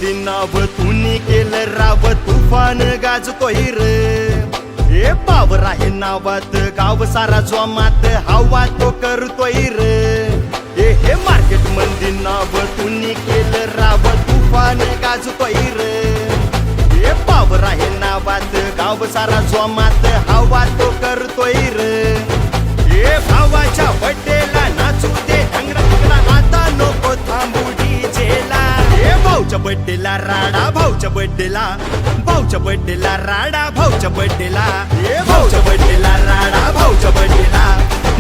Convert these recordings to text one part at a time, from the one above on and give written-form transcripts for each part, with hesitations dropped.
मध्ये नाव तुनी केलं राव तुफान गाजतोय रे. हे पावर आहे नावात गाव सारा जोमात हवा तो करतोय रे. हे मार्केट मध्ये नाव तुनी केलं राव तुफान गाजतोय रे. हे पावर आहे नावात गाव सारा जोमात हवा तो करतोय रे. हे भावाच्या बड्डेला नाचू दे ढंगरा आता नको थांबू डीजेला. हे भाऊच्या बड्डेला राडा भाऊच्या बड्डेला भाऊच्या बड्डेला राडा भाऊच्या बड्डेला. हे भाऊच्या बड्डेला राडा भाऊच्या बड्डेला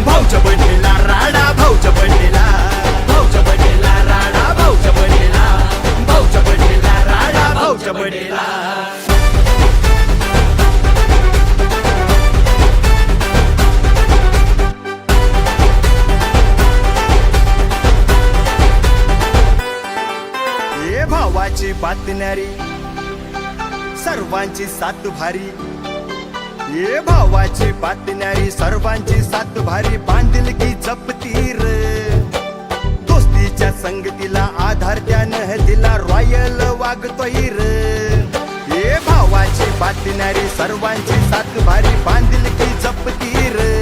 भाऊच्या बड्डेला राडा भाऊच्या बड्डेला भाऊच्या बड्डेला राडा भाऊच्या बड्डेला भाऊच्या बड्डेला राडा भाऊच्या बड्डेला. भावाची बातन्यारी सर्वांची साथ भारी. ये भावाची बातन्यारी सर्वांची साथ भारी. बांधिलकी जपती रे दोस्तीच्या संगतीला आधार त्यानं दिला रॉयल वागतोय रे. ये भावाची बातन्यारी सर्वांची साथ भारी. बांधिलकी जपती रे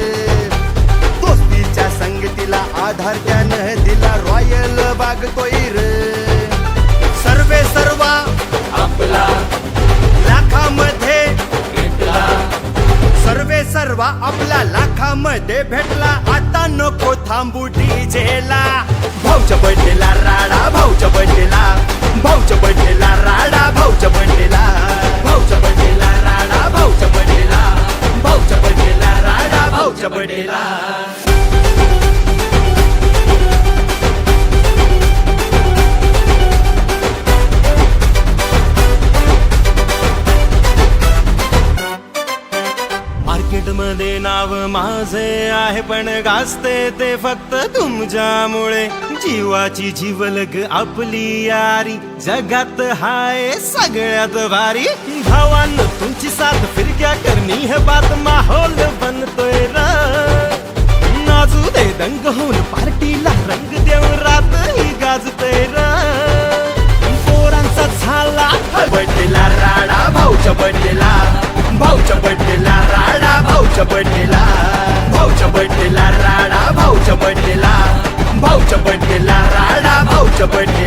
दोस्तीच्या संगतीला आधार त्यानं दिला रॉयल वागतोय रे. सर्वे सर्वा आपला लाखामध्ये भेटला. सर्वे सर्वा आपला लाखामध्ये भेटला. आता नको थांबू डीजेला. भाऊच्या बड्डेला राडा भाऊच्या बड्डेला भाऊच्या बड्डेला राडा भाऊच्या बड्डेला भाऊच्या बड्डेला राडा भाऊच्या बड्डेला भाऊच्या बड्डेला राडा भाऊच्या बड्डेला. मार्केट मध्ये नाव माझे आहे पण गाजते ते फक्त तुमच्यामुळे. जीवाची जीवलग आपली यारी जगात हाय सगळ्यात भारी. भावांनो तुमची साथ फिरक्या करणी है बात माहोल बनतोय र. नाचू दे दंग होऊन पार्टीला रंग देऊ रात ही गाजतोय र. पोरांचा झाला बड्डेला राडा भाऊच्या बड्डेला भाऊच्या बड्डेला राडा भाऊच्या बड्डेला भाऊच्या बड्डेला राडा भाऊच्या बड्डेला भाऊच्या बड्डेला राडा भाऊच्या बड्डेला.